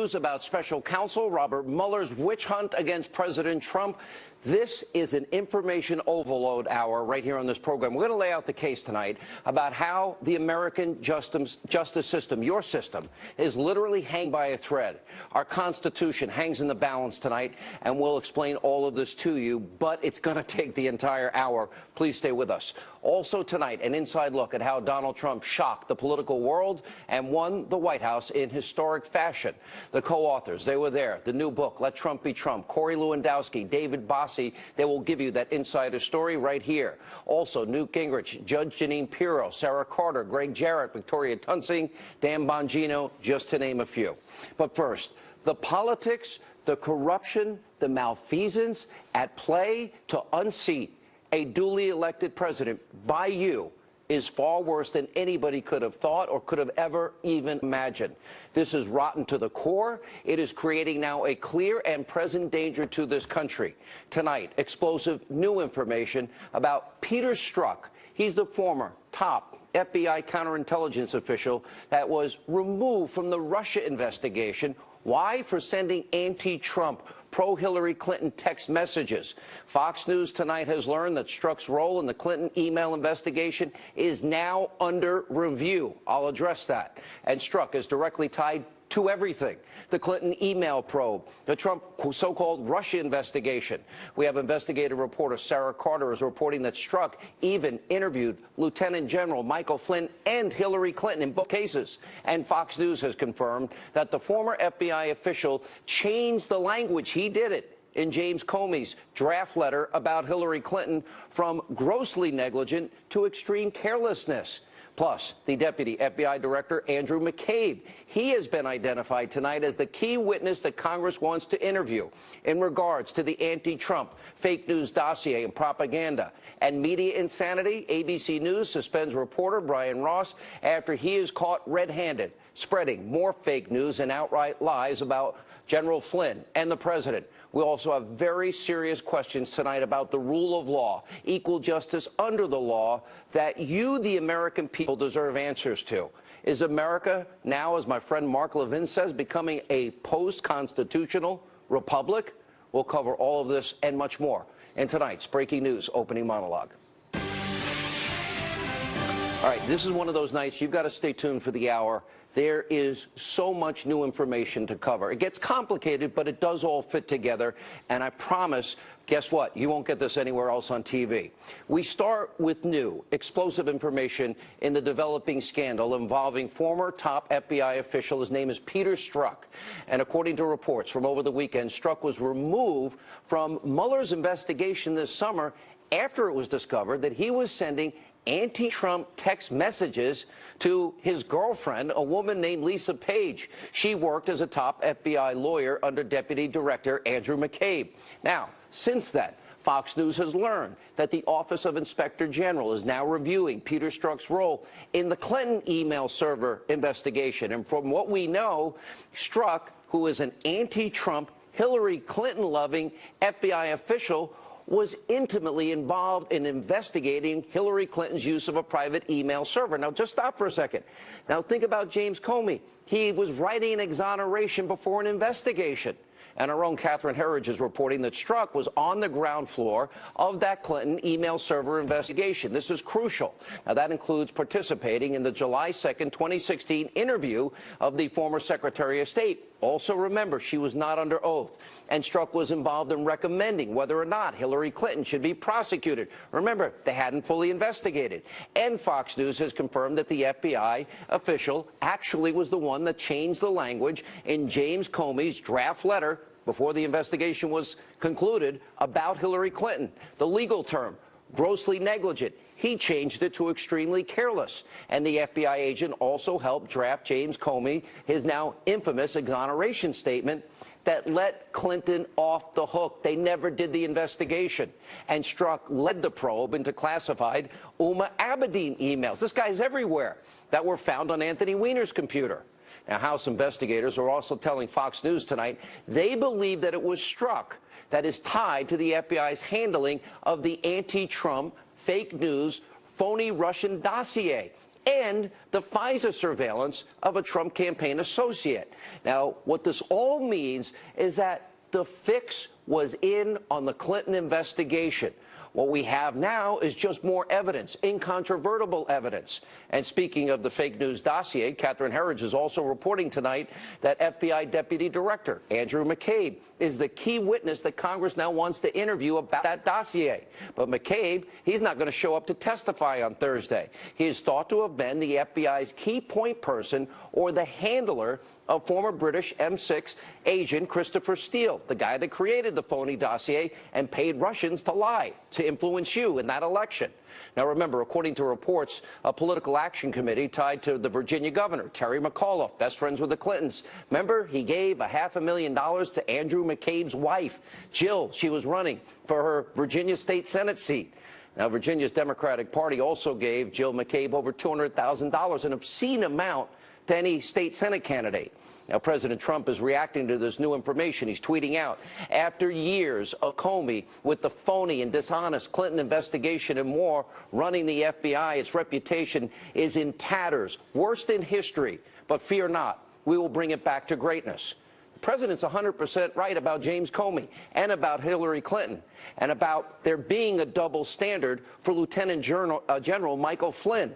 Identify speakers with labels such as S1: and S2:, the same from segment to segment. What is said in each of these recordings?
S1: news about special counsel Robert Mueller's witch hunt against President Trump. This is an information overload hour right here on this program. We're going to lay out the case tonight about how the American justice system, your system, is literally hanging by a thread. Our Constitution hangs in the balance tonight, and we'll explain all of this to you, but it's going to take the entire hour. Please stay with us. Also tonight, an inside look at how Donald Trump shocked the political world and won the White House in historic fashion. The co-authors, they were there. The new book, Let Trump Be Trump, Corey Lewandowski, David Bossie, they will give you that insider story right here. Also, Newt Gingrich, Judge Jeanine Pirro, Sarah Carter, Greg Jarrett, Victoria Tunsing, Dan Bongino, just to name a few. But first, the politics, the corruption, the malfeasance at play to unseat a duly elected president by you is far worse than anybody could have thought or could have ever even imagined. This is rotten to the core. It is creating now a clear and present danger to this country. Tonight, explosive new information about Peter Strzok. He's the former top FBI counterintelligence official that was removed from the Russia investigation. Why? For sending anti-Trump, pro-Hillary Clinton text messages. Fox News tonight has learned that Strzok's role in the Clinton email investigation is now under review. I'll address that. And Strzok is directly tied to everything. The Clinton email probe, the Trump so-called Russia investigation. We have investigative reporter Sarah Carter is reporting that Strzok even interviewed Lieutenant General Michael Flynn and Hillary Clinton in both cases. And Fox News has confirmed that the former FBI official changed the language. He did it in James Comey's draft letter about Hillary Clinton from grossly negligent to extreme carelessness. Plus, the Deputy FBI Director, Andrew McCabe, he has been identified tonight as the key witness that Congress wants to interview in regards to the anti-Trump fake news dossier and propaganda. And media insanity, ABC News suspends reporter Brian Ross after he is caught red-handed, spreading more fake news and outright lies about General Flynn and the president. We also have very serious questions tonight about the rule of law, equal justice under the law that you, the American people, deserve answers to. Is America now, as my friend Mark Levin says, becoming a post-constitutional republic? We'll cover all of this and much more in tonight's Breaking News opening monologue. All right, this is one of those nights you've got to stay tuned for the hour. There is so much new information to cover. It gets complicated, but it does all fit together. And I promise, guess what? You won't get this anywhere else on TV. We start with new, explosive information in the developing scandal involving former top FBI official. His name is Peter Strzok. And according to reports from over the weekend, Strzok was removed from Mueller's investigation this summer after it was discovered that he was sending anti-Trump text messages to his girlfriend, a woman named Lisa Page. She worked as a top FBI lawyer under Deputy Director Andrew McCabe. Now, since then, Fox News has learned that the Office of Inspector General is now reviewing Peter Strzok's role in the Clinton email server investigation. And from what we know, Strzok, who is an anti-Trump, Hillary Clinton-loving FBI official, was intimately involved in investigating Hillary Clinton's use of a private email server. Now, just stop for a second. Now, think about James Comey. He was writing an exoneration before an investigation. And our own Catherine Herridge is reporting that Strzok was on the ground floor of that Clinton email server investigation. This is crucial. Now, that includes participating in the July 2nd, 2016 interview of the former Secretary of State. Also remember, she was not under oath. And Strzok was involved in recommending whether or not Hillary Clinton should be prosecuted. Remember, they hadn't fully investigated. And Fox News has confirmed that the FBI official actually was the one that changed the language in James Comey's draft letter before the investigation was concluded about Hillary Clinton. The legal term, grossly negligent. He changed it to extremely careless. And the FBI agent also helped draft James Comey, his now infamous exoneration statement that let Clinton off the hook. They never did the investigation. And Strzok led the probe into classified Huma Abedin emails. This guy's everywhere that were found on Anthony Weiner's computer. Now, House investigators are also telling Fox News tonight they believe that it was Strzok that is tied to the FBI's handling of the anti-Trump fake news phony Russian dossier. and the FISA surveillance of a Trump campaign associate. Now, what this all means is that the fix was in on the Clinton investigation. What we have now is just more evidence, incontrovertible evidence. And speaking of the fake news dossier, Catherine Herridge is also reporting tonight that FBI Deputy Director Andrew McCabe is the key witness that Congress now wants to interview about that dossier. But McCabe, he's not going to show up to testify on Thursday. He is thought to have been the FBI's key point person or the handler of former British M6 agent Christopher Steele, the guy that created the phony dossier and paid Russians to lie to influence you in that election. Now, remember, according to reports, a political action committee tied to the Virginia governor, Terry McAuliffe, best friends with the Clintons. Remember, he gave $500,000 to Andrew McCabe's wife, Jill. She was running for her Virginia state Senate seat. Now, Virginia's Democratic Party also gave Jill McCabe over $200,000, an obscene amount to any state Senate candidate. Now, President Trump is reacting to this new information. He's tweeting out, after years of Comey with the phony and dishonest Clinton investigation and more running the FBI, its reputation is in tatters, worst in history. But fear not, we will bring it back to greatness. The president's 100% right about James Comey and about Hillary Clinton and about there being a double standard for Lieutenant General Michael Flynn.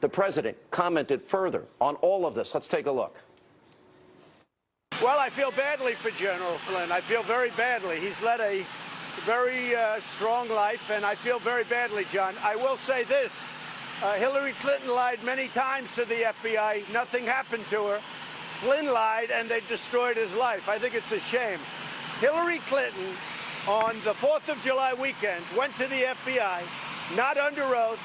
S1: The president commented further on all of this. Let's take a look.
S2: Well, I feel badly for General Flynn. I feel very badly. He's led a very strong life, and I feel very badly, John. I will say this. Hillary Clinton lied many times to the FBI. Nothing happened to her. Flynn lied, and they destroyed his life. I think it's a shame. Hillary Clinton, on the 4th of July weekend, went to the FBI, not under oath.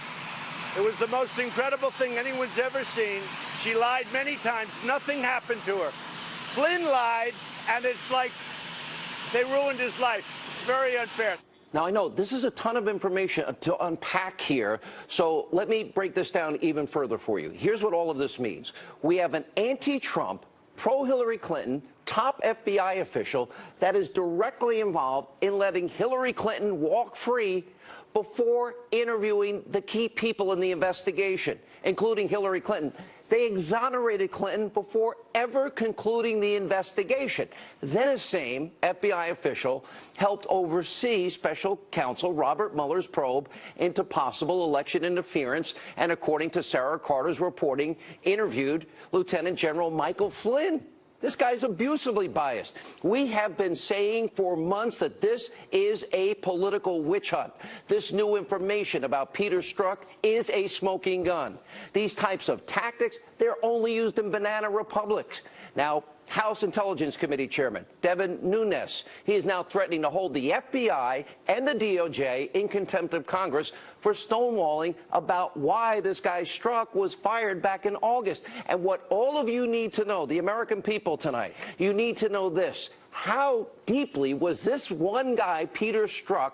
S2: It was the most incredible thing anyone's ever seen. She lied many times. Nothing happened to her. Flynn lied, and it's like they ruined his life. It's very unfair.
S1: Now, I know this is a ton of information to unpack here, so let me break this down even further for you. Here's what all of this means. We have an anti-Trump, pro-Hillary Clinton, top FBI official that is directly involved in letting Hillary Clinton walk free before interviewing the key people in the investigation, including Hillary Clinton. They exonerated Clinton before ever concluding the investigation. Then a same FBI official helped oversee special counsel Robert Mueller's probe into possible election interference and, according to Sarah Carter's reporting, interviewed Lieutenant General Michael Flynn. This guy's abusively biased. We have been saying for months that this is a political witch hunt. This new information about Peter Strzok is a smoking gun. These types of tactics, they're only used in banana republics. Now, House Intelligence Committee Chairman Devin Nunes, he is now threatening to hold the FBI and the DOJ in contempt of Congress for stonewalling about why this guy Strzok was fired back in August. And what all of you need to know, the American people tonight, you need to know this. How deeply was this one guy, Peter Strzok,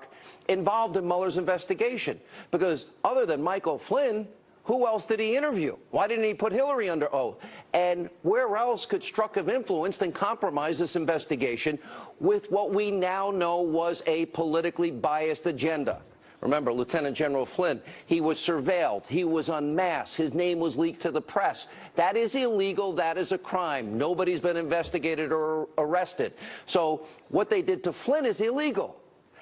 S1: involved in Mueller's investigation? Because other than Michael Flynn, who else did he interview? Why didn't he put Hillary under oath? And where else could Strzok have influenced and compromised this investigation with what we now know was a politically biased agenda? Remember, Lieutenant General Flynn, he was surveilled, he was unmasked, his name was leaked to the press. That is illegal, that is a crime. Nobody's been investigated or arrested. So what they did to Flynn is illegal.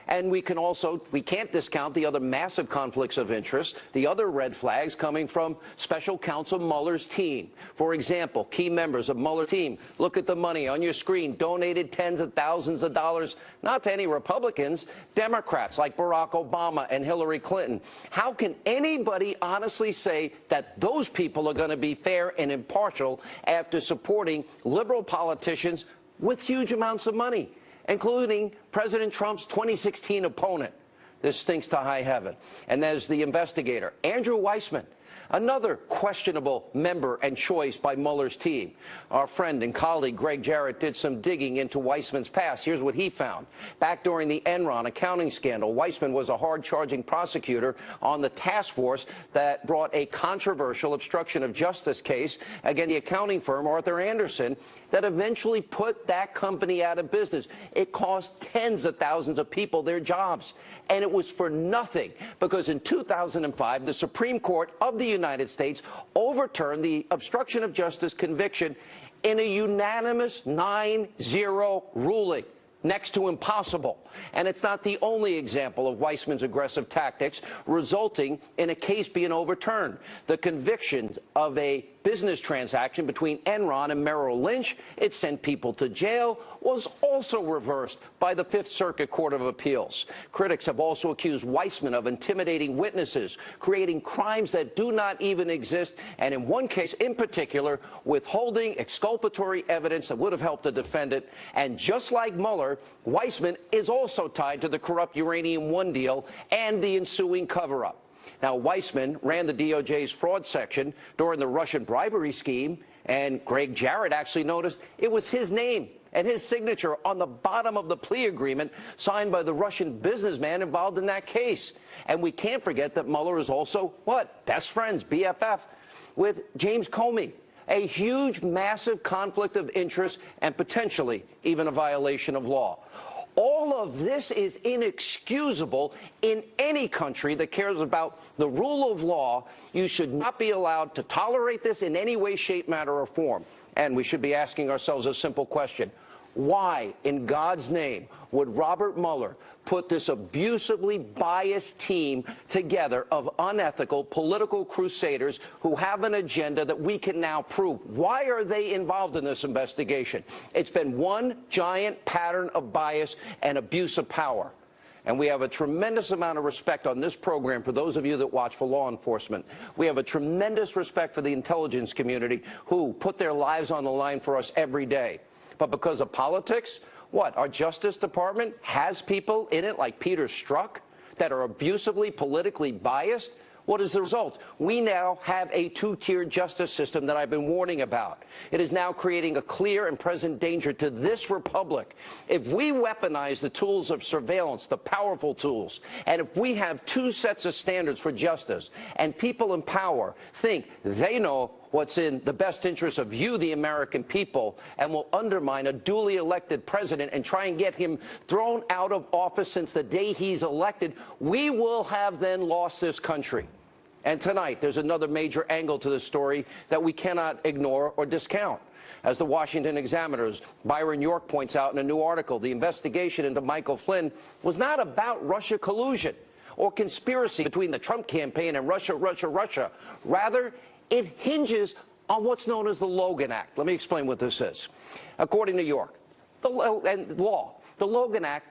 S1: And we can't discount the other massive conflicts of interest, the other red flags coming from Special Counsel Mueller's team. For example, key members of Mueller's team, look at the money on your screen, donated tens of thousands of dollars, not to any Republicans, Democrats like Barack Obama and Hillary Clinton. How can anybody honestly say that those people are going to be fair and impartial after supporting liberal politicians with huge amounts of money, including President Trump's 2016 opponent? This stinks to high heaven. And there's the investigator, Andrew Weissmann, another questionable member and choice by Mueller's team. Our friend and colleague Greg Jarrett did some digging into Weissmann's past. Here's what he found. Back during the Enron accounting scandal, Weissmann was a hard-charging prosecutor on the task force that brought a controversial obstruction of justice case against the accounting firm Arthur Andersen that eventually put that company out of business. It cost tens of thousands of people their jobs. And it was for nothing, because in 2005, the Supreme Court of the the United States overturned the obstruction of justice conviction in a unanimous 9-0 ruling. Next to impossible. And it's not the only example of Weissman's aggressive tactics resulting in a case being overturned. The conviction of a business transaction between Enron and Merrill Lynch, it sent people to jail, was also reversed by the Fifth Circuit Court of Appeals. Critics have also accused Weissman of intimidating witnesses, creating crimes that do not even exist, and in one case in particular, withholding exculpatory evidence that would have helped the defendant. And just like Mueller, Weissman is also tied to the corrupt Uranium One deal and the ensuing cover-up. Now, Weissman ran the DOJ's fraud section during the Russian bribery scheme, and Greg Jarrett actually noticed it was his name and his signature on the bottom of the plea agreement signed by the Russian businessman involved in that case. And we can't forget that Mueller is also, what, best friends, BFF, with James Comey. A huge, massive conflict of interest and potentially even a violation of law. All of this is inexcusable in any country that cares about the rule of law. You should not be allowed to tolerate this in any way, shape, matter, or form. And we should be asking ourselves a simple question. Why, in God's name, would Robert Mueller put this abusively biased team together of unethical political crusaders who have an agenda that we can now prove? Why are they involved in this investigation? It's been one giant pattern of bias and abuse of power. And we have a tremendous amount of respect on this program for those of you that watch for law enforcement. We have a tremendous respect for the intelligence community who put their lives on the line for us every day. But because of politics, what, our Justice Department has people in it like Peter Strzok that are abusively politically biased? What is the result? We now have a two-tiered justice system that I've been warning about. It is now creating a clear and present danger to this republic. If we weaponize the tools of surveillance, the powerful tools, and if we have two sets of standards for justice, and people in power think they know what's in the best interest of you, the American people, and will undermine a duly elected president and try and get him thrown out of office since the day he's elected, we will have then lost this country. And tonight, there's another major angle to this story that we cannot ignore or discount. As the Washington Examiner's Byron York points out in a new article, the investigation into Michael Flynn was not about Russia collusion or conspiracy between the Trump campaign and Russia. Rather, it hinges on what's known as the Logan Act. Let me explain what this is. According to York, the Logan Act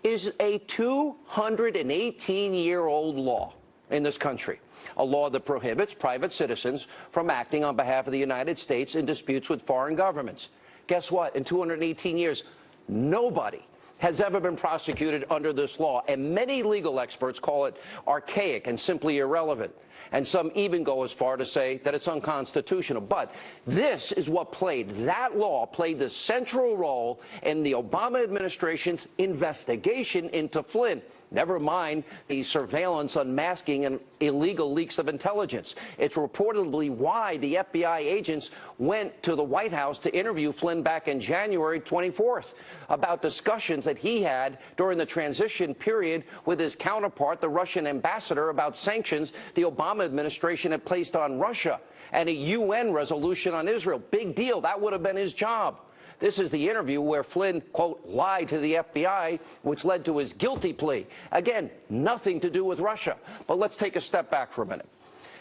S1: is a 218-year-old law in this country, a law that prohibits private citizens from acting on behalf of the United States in disputes with foreign governments. Guess what? In 218 years, nobody has ever been prosecuted under this law, and many legal experts call it archaic and simply irrelevant. And some even go as far to say that it's unconstitutional. But this is what that law played the central role in the Obama administration's investigation into Flynn. Never mind the surveillance, unmasking, and illegal leaks of intelligence. It's reportedly why the FBI agents went to the White House to interview Flynn back in January 24th about discussions that he had during the transition period with his counterpart, the Russian ambassador, about sanctions the Obama administration had placed on Russia and a UN resolution on Israel. Big deal. That would have been his job. This is the interview where Flynn, quote, lied to the FBI, which led to his guilty plea. Again, nothing to do with Russia. But let's take a step back for a minute.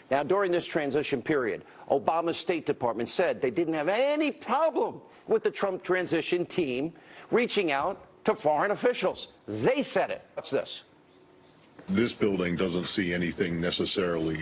S1: Now, during this transition period, Obama's State Department said they didn't have any problem with the Trump transition team reaching out to foreign officials. They said it. What's this?
S3: This building doesn't see anything necessarily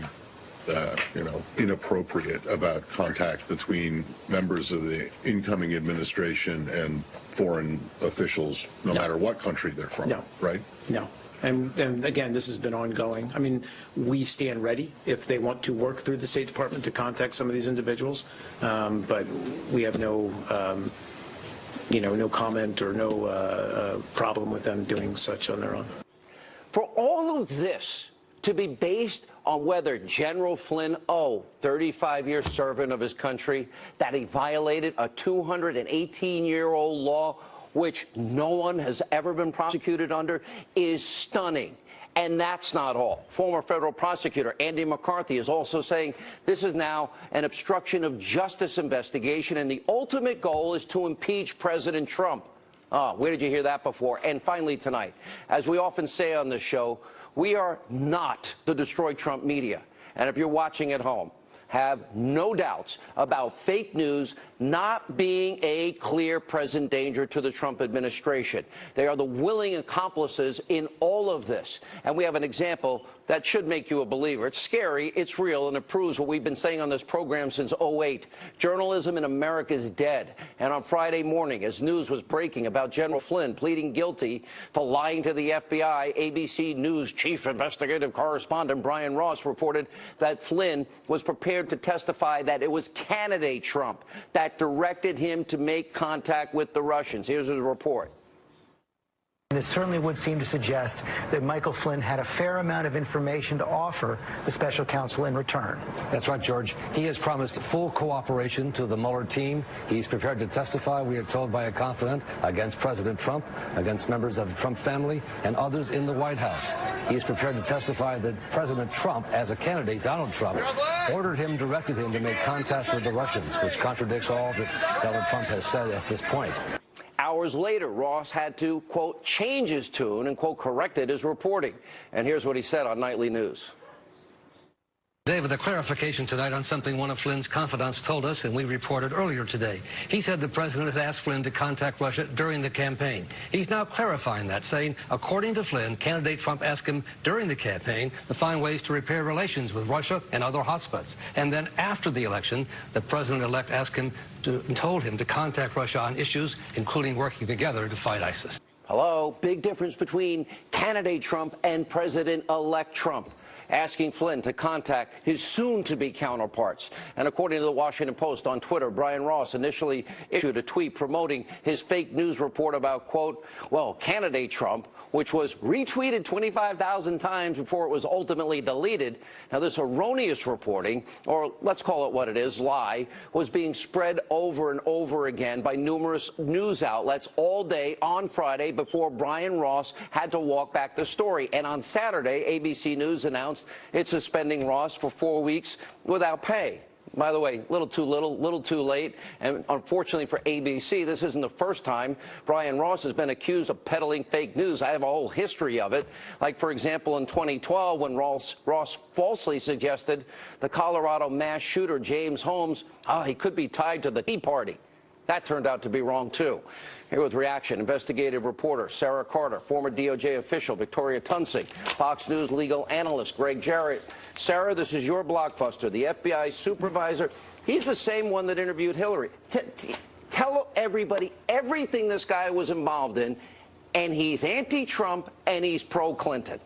S3: inappropriate about contact between members of the incoming administration and foreign officials, no matter what country they're from, right?
S4: No. And again, this has been ongoing. I mean, we stand ready if they want to work through the State Department to contact some of these individuals, but we have no comment or no problem with them doing such on their own.
S1: For all of this to be based on whether General Flynn, 35-year servant of his country, that he violated a 218-year-old law, which no one has ever been prosecuted under, is stunning. And that's not all. Former federal prosecutor Andy McCarthy is also saying this is now an obstruction of justice investigation, and the ultimate goal is to impeach President Trump. Where did you hear that before? And finally tonight, as we often say on this show, we are not the Destroy Trump media. And if you're watching at home, have no doubts about fake news not being a clear present danger to the Trump administration. They are the willing accomplices in all of this. And we have an example that should make you a believer. It's scary, it's real, and it proves what we've been saying on this program since '08. Journalism in America is dead. And on Friday morning, as news was breaking about General Flynn pleading guilty to lying to the FBI, ABC News chief investigative correspondent Brian Ross reported that Flynn was prepared to testify that it was candidate Trump that directed him to make contact with the Russians. Here's his report.
S5: This certainly would seem to suggest that Michael Flynn had a fair amount of information to offer the special counsel in return.
S6: That's right, George. He has promised full cooperation to the Mueller team. He's prepared to testify, we are told by a confidant, against President Trump, against members of the Trump family, and others in the White House. He is prepared to testify that President Trump, as a candidate, Donald Trump, directed him to make contact with the Russians, which contradicts all that Donald Trump has said at this point.
S1: Hours later, Ross had to, quote, change his tune and, quote, corrected his reporting. And here's what he said on Nightly News.
S6: David, a clarification tonight on something one of Flynn's confidants told us, and we reported earlier today. He said the president had asked Flynn to contact Russia during the campaign. He's now clarifying that, saying, according to Flynn, candidate Trump asked him during the campaign to find ways to repair relations with Russia and other hotspots. And then after the election, the president-elect asked him and told him to contact Russia on issues, including working together to fight ISIS.
S1: Hello, big difference between candidate Trump and President-elect Trump. Asking Flynn to contact his soon-to-be counterparts. And according to the Washington Post on Twitter, Brian Ross initially issued a tweet promoting his fake news report about, quote, well, candidate Trump, which was retweeted 25,000 times before it was ultimately deleted. Now, this erroneous reporting, or let's call it what it is, lie, was being spread over and over again by numerous news outlets all day on Friday before Brian Ross had to walk back the story. And on Saturday, ABC News announced it's suspending Ross for 4 weeks without pay. By the way, little too late. And unfortunately for ABC, this isn't the first time Brian Ross has been accused of peddling fake news. I have a whole history of it. Like, for example, in 2012, when Ross falsely suggested the Colorado mass shooter, James Holmes, he could be tied to the Tea Party. That turned out to be wrong, too. Here with reaction, investigative reporter Sarah Carter, former DOJ official Victoria Tunsing, Fox News legal analyst Greg Jarrett. Sarah, this is your blockbuster, the FBI supervisor. He's the same one that interviewed Hillary. Tell everybody everything this guy was involved in, and he's anti-Trump and he's pro-Clinton.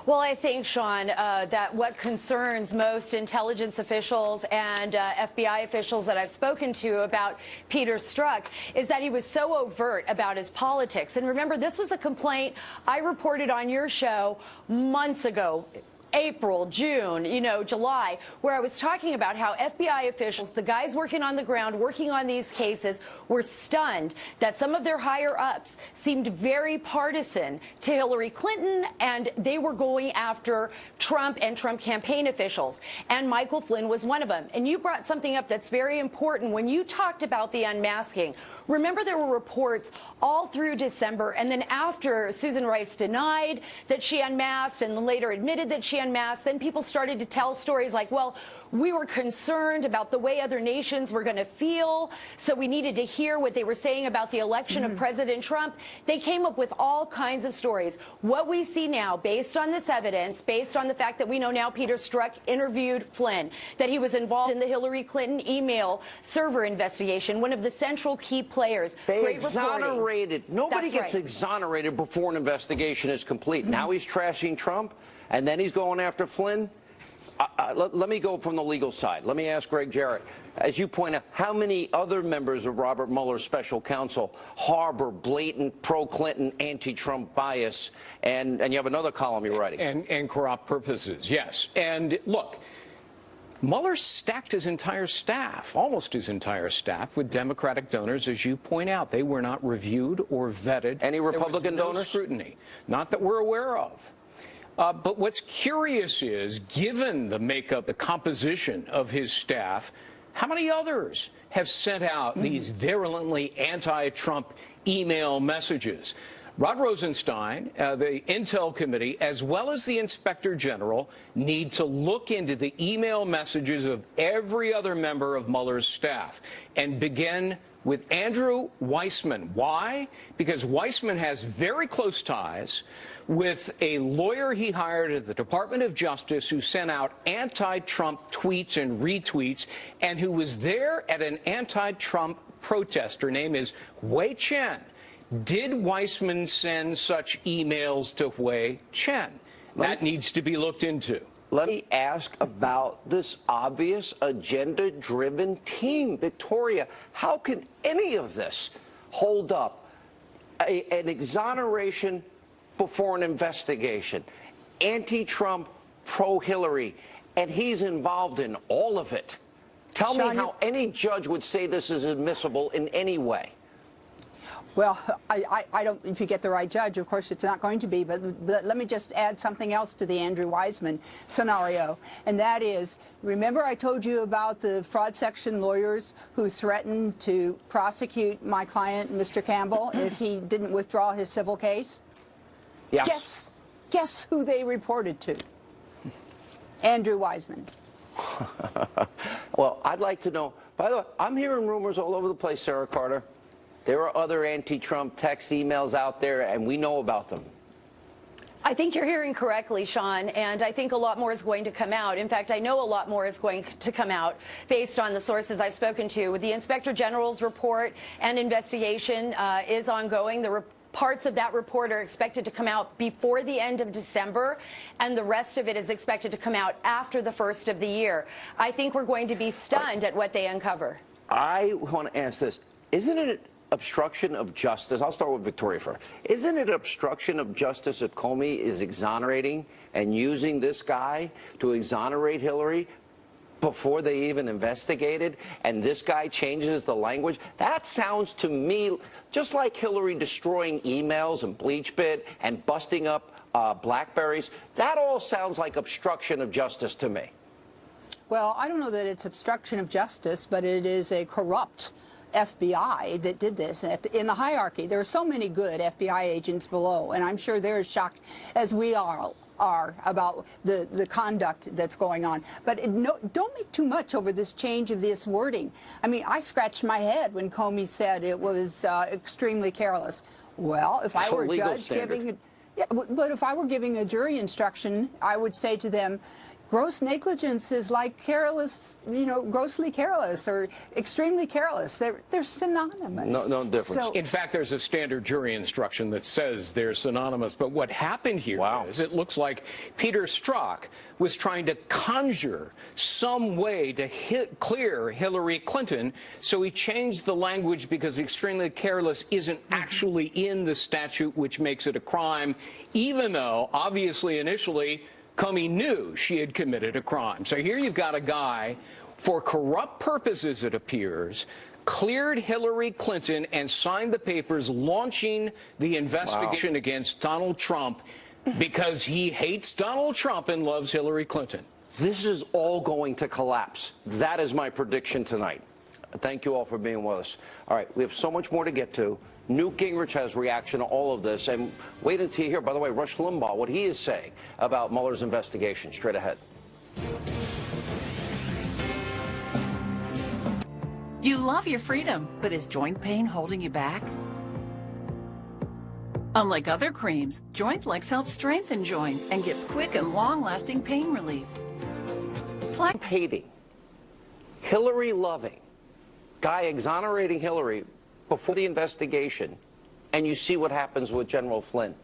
S7: Well, I think, Sean, that what concerns most intelligence officials and FBI officials that I've spoken to about Peter Strzok is that he was so overt about his politics. And remember, this was a complaint I reported on your show months ago. April, June, July, where I was talking about how FBI officials, the guys working on the ground, working on these cases, were stunned that some of their higher-ups seemed very partisan to Hillary Clinton, and they were going after Trump and Trump campaign officials. And Michael Flynn was one of them. And you brought something up that's very important when you talked about the unmasking. Remember, there were reports all through December, and then after Susan Rice denied that she unmasked and later admitted that she unmasked, then people started to tell stories like, well, we were concerned about the way other nations were going to feel, so we needed to hear what they were saying about the election of President Trump. They came up with all kinds of stories. What we see now, based on this evidence, based on the fact that we know now Peter Strzok interviewed Flynn, that he was involved in the Hillary Clinton email server investigation, one of the central key players.
S1: They exonerated. Nobody gets exonerated before an investigation is complete. Now he's trashing Trump, and then he's going after Flynn. Let me go from the legal side. Let me ask Greg Jarrett. As you point out, how many other members of Robert Mueller's special counsel harbor blatant pro-Clinton, anti-Trump bias? And you have another column you're writing.
S8: And corrupt purposes, yes. And look, Mueller stacked his entire staff, almost his entire staff, with Democratic donors, as you point out. They were not reviewed or vetted.
S1: Any Republican
S8: donors?
S1: donors?
S8: Scrutiny. Not that we're aware of. But what's curious is, given the makeup, the composition of his staff, how many others have sent out these virulently anti-Trump email messages? Rod Rosenstein, the Intel Committee, as well as the Inspector General, need to look into the email messages of every other member of Mueller's staff and begin with Andrew Weissmann. Why? Because Weissmann has very close ties with a lawyer he hired at the Department of Justice who sent out anti-Trump tweets and retweets and who was there at an anti-Trump protest. Her name is Wei Chen. Did Weissmann send such emails to Wei Chen? That needs to be looked into.
S1: Let me ask about this obvious agenda-driven team. Victoria, how can any of this hold up? An exoneration before an investigation, anti-Trump, pro-Hillary, and he's involved in all of it. Tell me how any judge would say this is admissible in any way.
S9: Well, I don't, if you get the right judge, of course it's not going to be, but let me just add something else to the Andrew Weissmann scenario, and that is, remember I told you about the fraud section lawyers who threatened to prosecute my client, Mr. Campbell, if he didn't withdraw his civil case?
S1: Yes.
S9: Guess who they reported to? Andrew Weissmann.
S1: Well, I'd like to know, by the way, I'm hearing rumors all over the place, Sarah Carter. There are other anti-Trump text emails out there, and we know about them.
S7: I think you're hearing correctly, Sean, and I think a lot more is going to come out. In fact, I know a lot more is going to come out based on the sources I've spoken to. The Inspector General's report and investigation is ongoing. Parts of that report are expected to come out before the end of December, and the rest of it is expected to come out after the first of the year. I think we're going to be stunned at what they uncover.
S1: I want to ask this. Isn't it obstruction of justice? I'll start with Victoria first. Isn't it obstruction of justice if Comey is exonerating and using this guy to exonerate Hillary before they even investigated, and this guy changes the language? That sounds to me just like Hillary destroying emails and BleachBit and busting up Blackberries. That all sounds like obstruction of justice to me.
S9: Well, I don't know that it's obstruction of justice, but it is a corrupt FBI that did this. In the hierarchy, there are so many good FBI agents below, and I'm sure they're as shocked as we are about the conduct that's going on. But don't make too much over this change of this wording. I mean, I scratched my head when Comey said it was extremely careless. Well, if I were a judge giving, but if I were giving a jury instruction, I would say to them, gross negligence is like careless, grossly careless or extremely careless. They're synonymous.
S1: No difference.
S9: So,
S8: in fact, there's a standard jury instruction that says they're synonymous. But what happened here is it looks like Peter Strzok was trying to conjure some way to clear Hillary Clinton. So he changed the language because extremely careless isn't actually in the statute, which makes it a crime, even though, obviously, initially, Comey knew she had committed a crime. So here you've got a guy, for corrupt purposes, it appears, cleared Hillary Clinton and signed the papers launching the investigation against Donald Trump because he hates Donald Trump and loves Hillary Clinton.
S1: This is all going to collapse. That is my prediction tonight. Thank you all for being with us. All right, we have so much more to get to. Newt Gingrich has reaction to all of this. And wait until you hear, by the way, Rush Limbaugh, what he is saying about Mueller's investigation. Straight ahead.
S10: You love your freedom, but is joint pain holding you back? Unlike other creams, Joint Flex helps strengthen joints and gives quick and long-lasting pain relief.
S1: Hating, Hillary loving, guy exonerating Hillary before the investigation, and you see what happens with General Flynn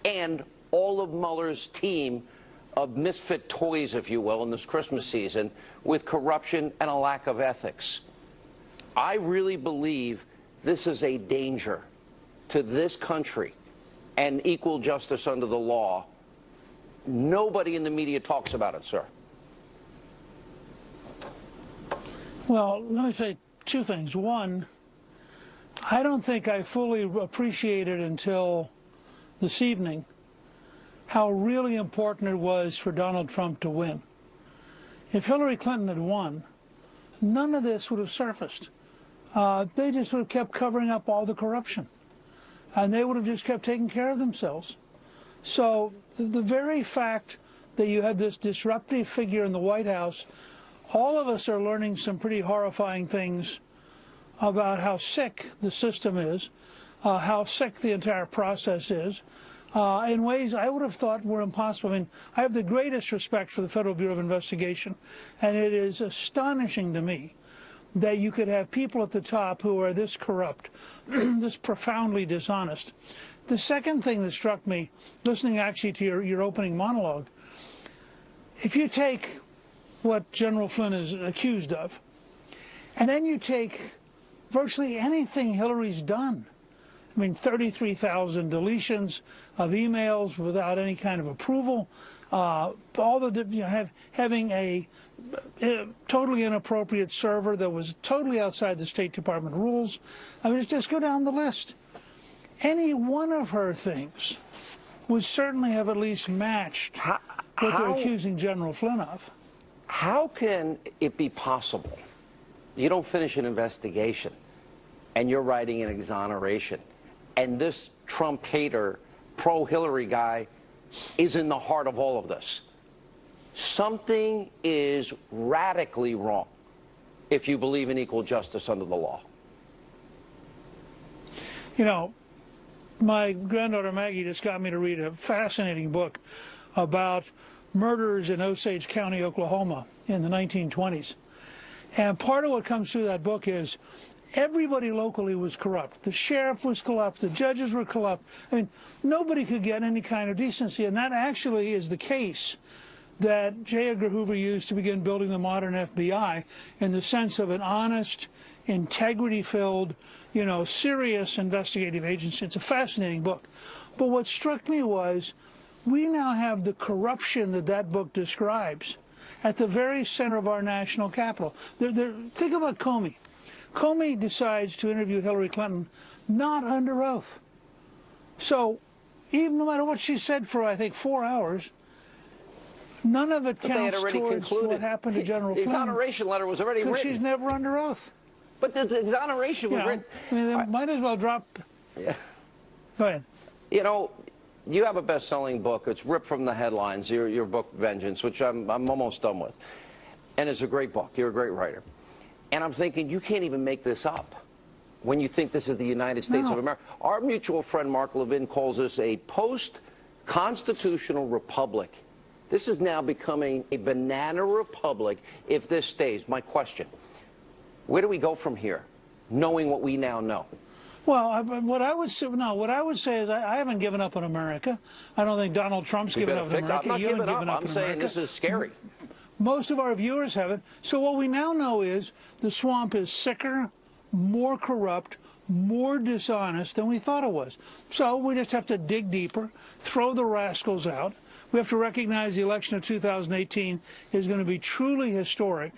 S1: and all of Mueller's team of misfit toys, if you will, in this Christmas season with corruption and a lack of ethics. I really believe this is a danger to this country and equal justice under the law. Nobody in the media talks about it, sir.
S11: Well, let me say two things. One, I don't think I fully appreciated until this evening how really important it was for Donald Trump to win. If Hillary Clinton had won, none of this would have surfaced. They just would have kept covering up all the corruption. And they would have just kept taking care of themselves. So the very fact that you have this disruptive figure in the White House, all of us are learning some pretty horrifying things about how sick the system is, how sick the entire process is, in ways I would have thought were impossible. I mean, I have the greatest respect for the Federal Bureau of Investigation, and it is astonishing to me that you could have people at the top who are this corrupt, this profoundly dishonest. The second thing that struck me, listening actually to your opening monologue, if you take what General Flynn is accused of, and then you take virtually anything Hillary's done, I mean, 33,000 deletions of emails without any kind of approval, all the having a totally inappropriate server that was totally outside the State Department rules. I mean, just go down the list. Any one of her things would certainly have at least matched what they're accusing General Flynn of.
S1: How can it be possible? You don't finish an investigation, and you're writing an exoneration, and this Trump hater, pro-Hillary guy is in the heart of all of this. Something is radically wrong if you believe in equal justice under the law.
S11: You know, my granddaughter Maggie just got me to read a fascinating book about murders in Osage County, Oklahoma in the 1920s. And part of what comes through that book is everybody locally was corrupt. The sheriff was corrupt. The judges were corrupt. I mean, nobody could get any kind of decency. And that actually is the case that J. Edgar Hoover used to begin building the modern FBI in the sense of an honest, integrity-filled, serious investigative agency. It's a fascinating book. But what struck me was we now have the corruption that book describes at the very center of our national capital. Think about Comey. Comey decides to interview Hillary Clinton not under oath. So even no matter what she said for, I think, 4 hours, none of it counts towards what happened to General Flynn.
S1: The exoneration letter was already written.
S11: Because she's never under oath.
S1: But the exoneration was written.
S11: I mean, they might as well drop.
S1: Yeah.
S11: Go ahead.
S1: You have a best-selling book. It's ripped from the headlines, your book, Vengeance, which I'm almost done with. And it's a great book. You're a great writer. And I'm thinking, you can't even make this up when you think this is the United States of America. Our mutual friend Mark Levin calls this a post-constitutional republic. This is now becoming a banana republic if this stays. My question, where do we go from here, knowing what we now know?
S11: Well, what I would say is I haven't given up on America. I don't think Donald Trump's given up on America.
S1: I'm not giving up. I'm saying this is scary.
S11: Most of our viewers haven't. So what we now know is the swamp is sicker, more corrupt, more dishonest than we thought it was. So we just have to dig deeper, throw the rascals out. We have to recognize the election of 2018 is going to be truly historic,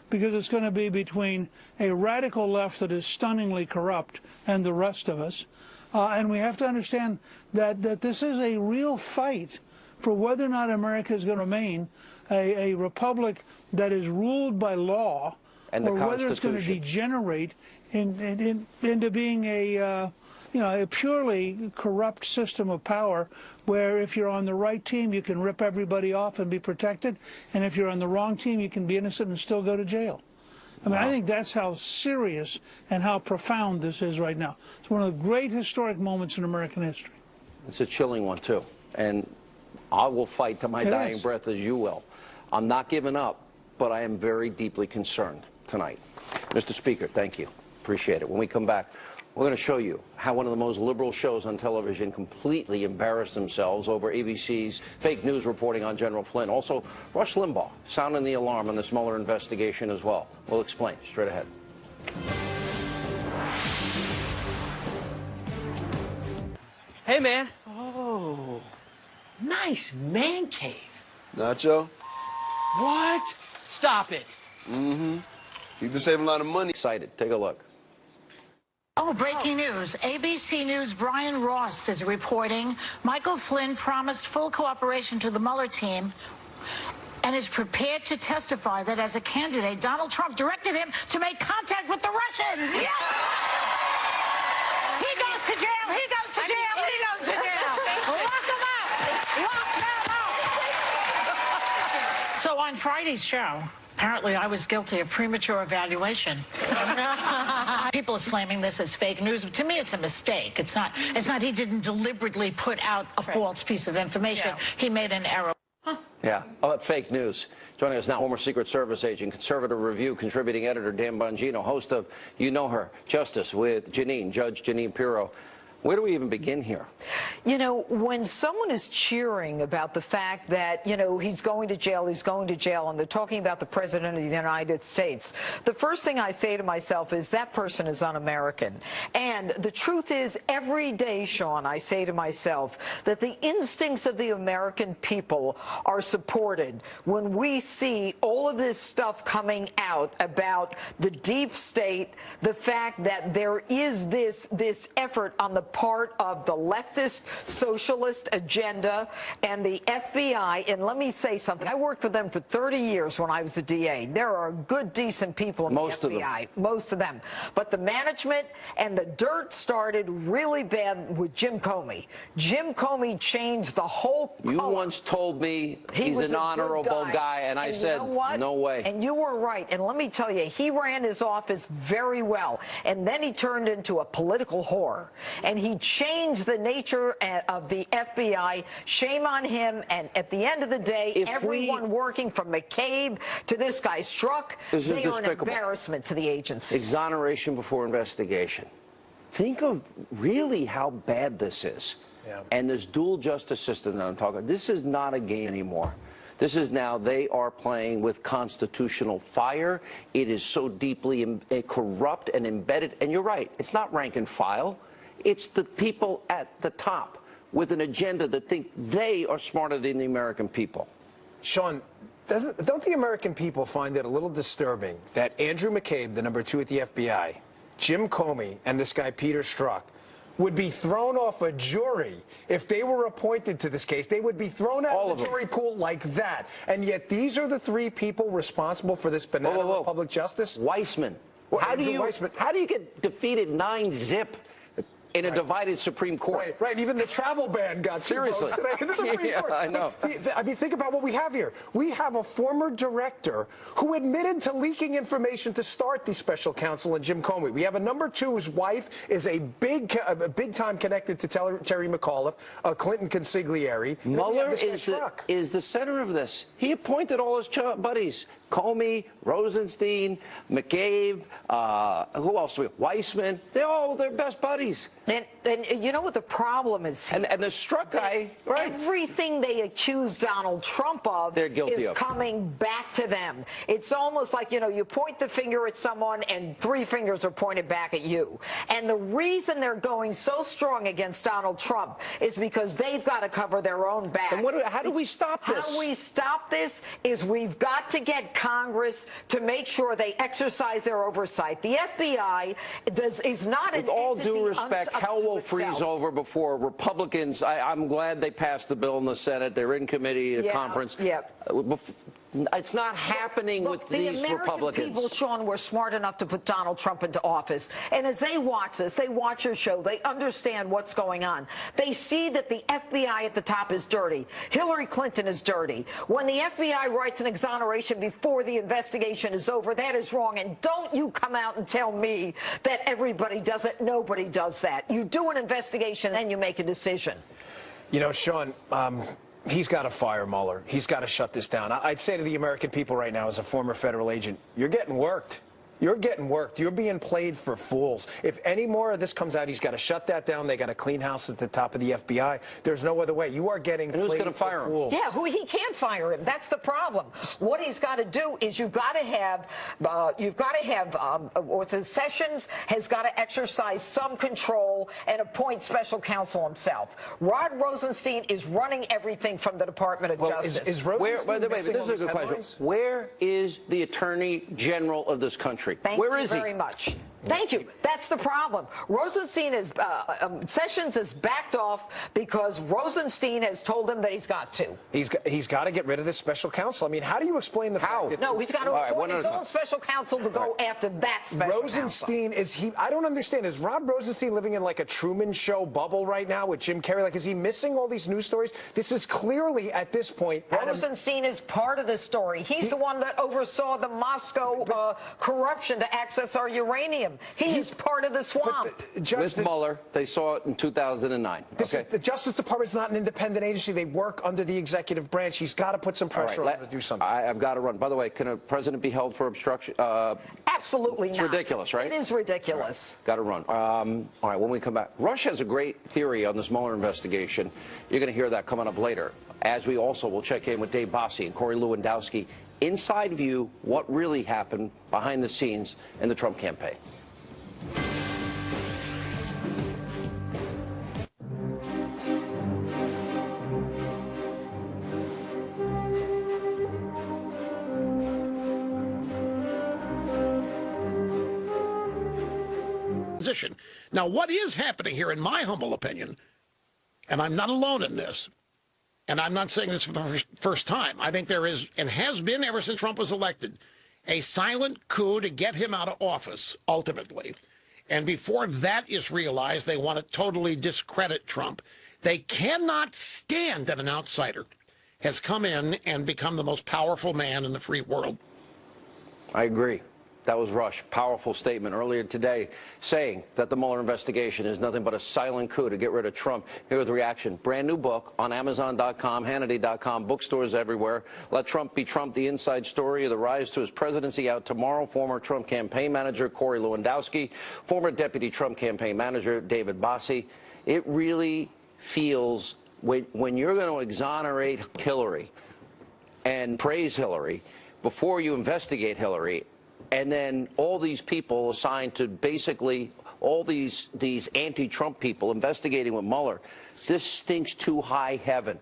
S11: because it's going to be between a radical left that is stunningly corrupt and the rest of us. And we have to understand that this is a real fight for whether or not America is going to remain a republic that is ruled by law,
S1: and
S11: or whether it's going to degenerate into being a purely corrupt system of power, where if you're on the right team, you can rip everybody off and be protected, and if you're on the wrong team, you can be innocent and still go to jail. I mean, I think that's how serious and how profound this is right now. It's one of the great historic moments in American history.
S1: It's a chilling one, too. And I will fight to my dying breath, as you will. I'm not giving up, but I am very deeply concerned tonight. Mr. Speaker, thank you. Appreciate it. When we come back, we're going to show you how one of the most liberal shows on television completely embarrassed themselves over ABC's fake news reporting on General Flynn. Also, Rush Limbaugh sounding the alarm on this Mueller investigation as well. We'll explain straight ahead.
S12: Hey, man. Oh, nice man cave.
S13: Nacho?
S12: What? Stop it.
S13: Mm-hmm. You've been saving a lot of money.
S1: Excited. Take a look.
S13: Oh, breaking news. ABC News' Brian Ross is reporting Michael Flynn promised full cooperation to the Mueller team and is prepared to testify that as a candidate, Donald Trump directed him to make contact with the Russians. Yeah! He goes to jail. He goes to jail. He goes to jail. Lock him up. Lock him up. So on Friday's show, apparently I was guilty of premature evaluation. People are slamming this as fake news. To me, it's a mistake. It's not. He didn't deliberately put out a false piece of information. Yeah. He made an error.
S1: Yeah, fake news. Joining us now, former Secret Service agent, Conservative Review contributing editor Dan Bongino, host of You Know Her, Justice with Janine, Judge Janine Pirro. Where do we even begin here?
S14: You know, when someone is cheering about the fact that, you know, he's going to jail, and they're talking about the President of the United States, the first thing I say to myself is that person is un-American. And the truth is, every day, Sean, I say to myself that the instincts of the American people are supported when we see all of this stuff coming out about the deep state, the fact that there is this effort on the part of the leftist socialist agenda and the FBI. And let me say something. I worked for them for 30 years when I was a DA. There are good, decent people in the FBI. Most of them. But the management and the dirt started really bad with Jim Comey. Jim Comey changed the whole color.
S1: You once told me he's an honorable guy, and I said, no way.
S14: And you were right. And let me tell you, he ran his office very well. And then he turned into a political whore. And he changed the nature of the FBI. Shame on him. And at the end of the day, everyone working from McCabe to this guy Strzok, they are an embarrassment to the agency.
S1: Exoneration before investigation. Think of really how bad this is. Yeah. And this dual justice system that I'm talking about, this is not a game anymore. This is now, they are playing with constitutional fire. It is so deeply corrupt and embedded. And you're right, it's not rank and file. It's the people at the top with an agenda that think they are smarter than the American people.
S15: Sean, don't the American people find it a little disturbing that Andrew McCabe, the number 2 at the FBI, Jim Comey, and this guy Peter Strzok would be thrown off a jury if they were appointed to this case? They would be thrown out of the jury pool like that. And yet these are the 3 people responsible for this banana of public justice?
S1: Weissman. How do you get defeated 9-0 in a divided Supreme Court?
S15: Right. Even the travel ban got
S1: seriously
S15: today in the Supreme Court.
S1: I know.
S15: I mean, think about what we have here. We have a former director who admitted to leaking information to start the special counsel in Jim Comey. We have a number 2 whose wife is a big time connected to Terry McAuliffe, a Clinton consigliere.
S1: Mueller is the center of this. He appointed all his buddies. Comey, Rosenstein, McCabe, who else? Weissman. They're all their best buddies.
S14: And you know what the problem is here?
S1: And the Strzok guy, right?
S14: Everything they accuse Donald Trump of
S1: they're guilty
S14: is coming back to them. It's almost like, you know, you point the finger at someone and 3 fingers are pointed back at you. And the reason they're going so strong against Donald Trump is because they've got to cover their own backs.
S1: And how do we stop this?
S14: How we stop this is we've got to get Congress to make sure they exercise their oversight. The FBI is not an entity.
S1: With all due respect, hell will freeze over before Republicans. I'm glad they passed the bill in the Senate. They're in committee, conference.
S14: Yeah.
S1: It's not happening with these Republicans.
S14: The people, Sean, were smart enough to put Donald Trump into office. And as they watch this, they watch your show, they understand what's going on. They see that the FBI at the top is dirty. Hillary Clinton is dirty. When the FBI writes an exoneration before the investigation is over, that is wrong. And don't you come out and tell me that everybody does it. Nobody does that. You do an investigation, then you make a decision.
S15: You know, Sean, he's got to fire Mueller. He's got to shut this down. I'd say to the American people right now, as a former federal agent, you're getting worked. You're getting worked. You're being played for fools. If any more of this comes out, he's got to shut that down. They got to clean house at the top of the FBI. There's no other way. You are getting played for fools.
S14: Yeah, he can't fire him. That's the problem. What he's got to do is you've got to have Sessions has got to exercise some control and appoint special counsel himself. Rod Rosenstein is running everything from the Department of Justice.
S15: Is Rosenstein
S1: this is a good question. Where is the Attorney General of this country?
S14: Thank you very much. Thank you. That's the problem. Rosenstein is, Sessions has backed off because Rosenstein has told him that he's got to.
S15: He's got to get rid of this special counsel. I mean, how do you explain the fact that...
S14: No, he's got to appoint his own special counsel to go after that special
S15: Rosenstein, I don't understand. Is Rob Rosenstein living in like a Truman Show bubble right now with Jim Carrey? Like, is he missing all these news stories? This is clearly, at this point...
S14: Rosenstein is part of this story. He's the one that oversaw the Moscow corruption to access our uranium. He is part of the swamp.
S1: With Mueller, they saw it in 2009.
S15: The Justice Department's not an independent agency. They work under the executive branch. He's got to put some pressure on him to do something.
S1: I've got to run. By the way, can a president be held for obstruction?
S14: Absolutely not.
S1: It's ridiculous, right?
S14: It is ridiculous.
S1: Got to run. All right, when we come back, Rush has a great theory on this Mueller investigation. You're going to hear that coming up later, as we also will check in with Dave Bossie and Corey Lewandowski. Inside view, what really happened behind the scenes in the Trump campaign.
S16: Now, what is happening here, in my humble opinion, and I'm not alone in this, and I'm not saying this for the first time, I think there is, and has been ever since Trump was elected, a silent coup to get him out of office, ultimately. And before that is realized, they want to totally discredit Trump. They cannot stand that an outsider has come in and become the most powerful man in the free world.
S1: I agree. That was Rush. Powerful statement earlier today saying that the Mueller investigation is nothing but a silent coup to get rid of Trump. Here with the reaction. Brand new book on Amazon.com, Hannity.com, bookstores everywhere. Let Trump be Trump, the inside story of the rise to his presidency, out tomorrow. Former Trump campaign manager Corey Lewandowski, former deputy Trump campaign manager David Bossie. It really feels, when you're going to exonerate Hillary and praise Hillary before you investigate Hillary, and then all these people assigned to basically all these anti-Trump people investigating with Mueller, this stinks to high heaven.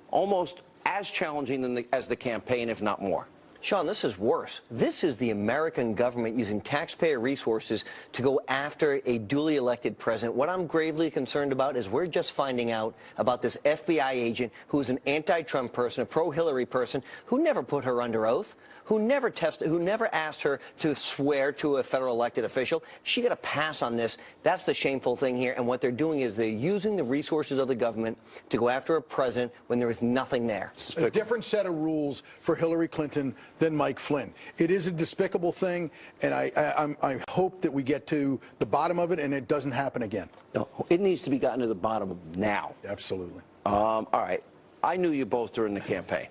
S1: Almost as challenging as the campaign, if not more.
S17: Sean, this is worse. This is the American government using taxpayer resources to go after a duly elected president. What I'm gravely concerned about is we're just finding out about this FBI agent who's an anti-Trump person, a pro-Hillary person, who never put her under oath, who never tested, who never asked her to swear to a federal elected official. She got a pass on this. That's the shameful thing here. And what they're doing is they're using the resources of the government to go after a president when there is nothing there.
S18: A different set of rules for Hillary Clinton than Mike Flynn. It is a despicable thing, and I hope that we get to the bottom of it and it doesn't happen again.
S1: No, it needs to be gotten to the bottom of now.
S18: Absolutely.
S1: All right. I knew you both during the campaign.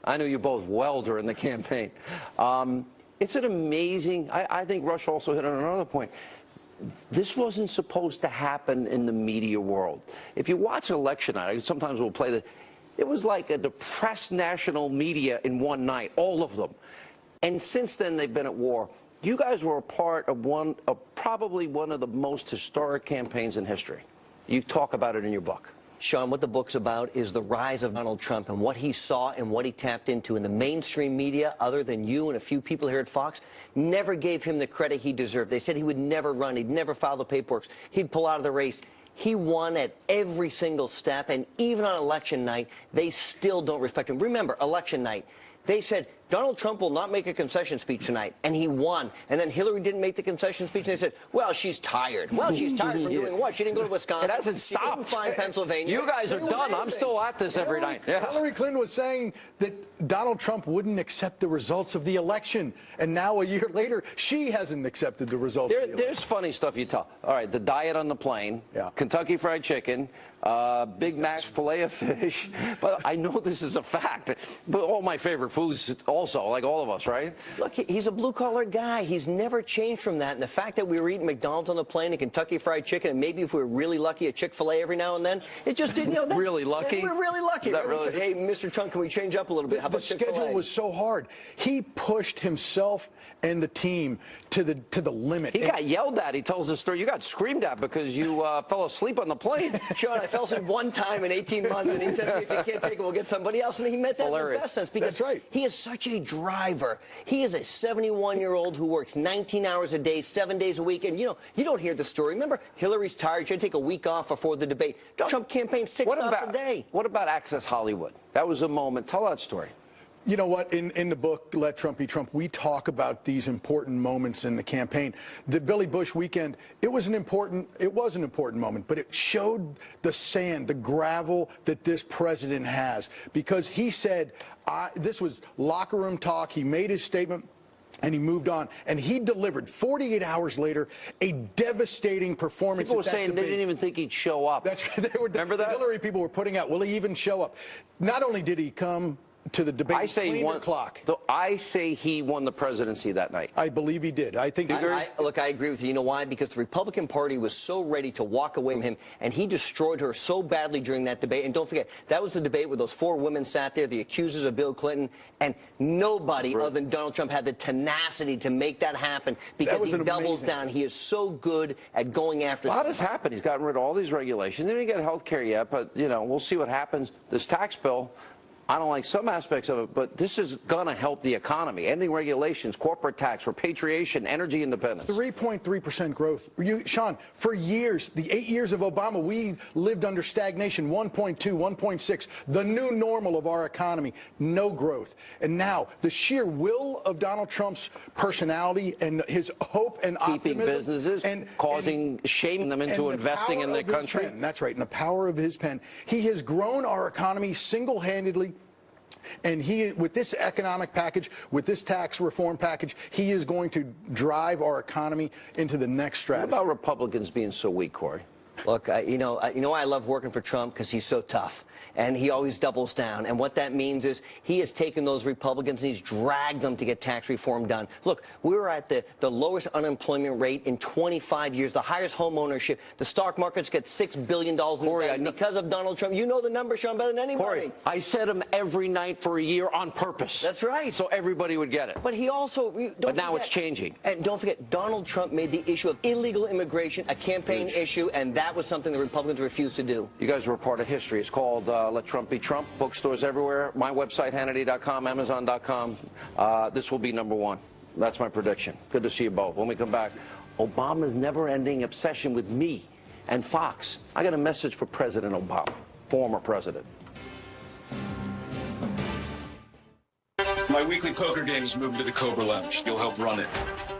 S1: I knew you both well during the campaign. It's an amazing, I think Rush also hit on another point. This wasn't supposed to happen in the media world. If you watch election night, sometimes we'll play it was like a depressed national media in one night, all of them. And since then, they've been at war. You guys were a part of probably one of the most historic campaigns in history. You talk about it in your book.
S17: Sean, what the book's about is the rise of Donald Trump and what he saw and what he tapped into. And the mainstream media, other than you and a few people here at Fox, never gave him the credit he deserved. They said he would never run. He'd never file the paperwork. He'd pull out of the race. He won at every single step. And even on election night, they still don't respect him. Remember, election night, they said, Donald Trump will not make a concession speech tonight, and he won. And then Hillary didn't make the concession speech, and they said, well, she's tired. Well, she's tired from doing what? She didn't go to Wisconsin.
S1: It hasn't stopped.
S17: She didn't find Pennsylvania.
S1: You guys are done. I'm still at this every night. Yeah.
S18: Hillary Clinton was saying that Donald Trump wouldn't accept the results of the election, and now a year later, she hasn't accepted the results of the election.
S1: There's funny stuff you tell. All right, the diet on the plane, Kentucky Fried Chicken, Big Mac's filet of fish. But I know this is a fact. But all my favorite foods also, like all of us, right?
S17: Look, he's a blue-collar guy. He's never changed from that. And the fact that we were eating McDonald's on the plane and Kentucky Fried Chicken, and maybe if we were really lucky, a Chick-fil-A every now and then, it just didn't, you know.
S1: Really lucky?
S17: We're really lucky.
S1: Really?
S17: Hey, Mr. Trump, can we change up a little bit? How about Chick-fil-A?
S18: The schedule was so hard. He pushed himself and the team to the limit.
S1: He got yelled at. He tells the story. You got screamed at because you fell asleep on the plane.
S17: Sean, I fell asleep one time in 18 months, and he said, if you can't take it, we'll get somebody else. And he meant that in the best sense, because he is such a driver. He is a 71-year-old who works 19 hours a day, 7 days a week. And, you don't hear the story. Remember, Hillary's tired. She had to take a week off before the debate. Donald Trump campaigned 6 stops a day.
S1: What about Access Hollywood? That was a moment. Tell that story.
S18: You know what? In the book, Let Trump Be Trump, we talk about these important moments in the campaign. The Billy Bush weekend, it was an important moment, but it showed the sand, the gravel that this president has, because he said, this was locker room talk. He made his statement, and he moved on. And he delivered, 48 hours later, a devastating performance.
S1: People were saying they didn't even think he'd show up.
S18: Remember that? The Hillary people were putting out, will he even show up? Not only did he come to the debate,
S1: I say he won the presidency that night.
S18: I believe he did. I think.
S17: Look, I agree with you. You know why? Because the Republican Party was so ready to walk away from him, and he destroyed her so badly during that debate. And don't forget, that was the debate where those 4 women sat there, the accusers of Bill Clinton, and nobody other than Donald Trump had the tenacity to make that happen, because he doubles down. He is so good at going after.
S1: A lot has happened. He's gotten rid of all these regulations. They didn't get health care yet, but we'll see what happens. This tax bill, I don't like some aspects of it, but this is going to help the economy. Ending regulations, corporate tax, repatriation, energy independence.
S18: 3.3% growth. Sean, for years, the 8 years of Obama, we lived under stagnation, 1.2, 1.6, the new normal of our economy, no growth. And now, the sheer will of Donald Trump's personality and his hope and
S1: keeping
S18: optimism.
S1: Businesses, shaming them into investing in the country.
S18: That's right, and the power of his pen. He has grown our economy single-handedly. And with this economic package, with this tax reform package, he is going to drive our economy into the next stratosphere.
S1: What about Republicans being so weak, Corey?
S17: Look, you know why I love working for Trump? Because he's so tough, and he always doubles down. And what that means is he has taken those Republicans and he's dragged them to get tax reform done. Look, we were at the lowest unemployment rate in 25 years, the highest home ownership. The stock market's got $6 billion in because of Donald Trump. You know the numbers, Sean, better than anybody.
S1: Corey, I said them every night for a year on purpose.
S17: That's right.
S1: So everybody would get it.
S17: But he also...
S1: But now it's changing.
S17: And don't forget, Donald Trump made the issue of illegal immigration a campaign issue, and that was something the Republicans refused to do.
S1: You guys were a part of history. It's called Let Trump Be Trump. Bookstores everywhere. My website, Hannity.com, Amazon.com. This will be #1. That's my prediction. Good to see you both. When we come back, Obama's never-ending obsession with me and Fox. I got a message for President Obama, former president.
S19: My weekly poker game is moving to the Cobra Lounge. You'll help run it.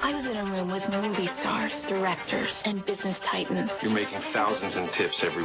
S20: I was in a room with movie stars, directors, and business titans.
S19: You're making thousands in tips every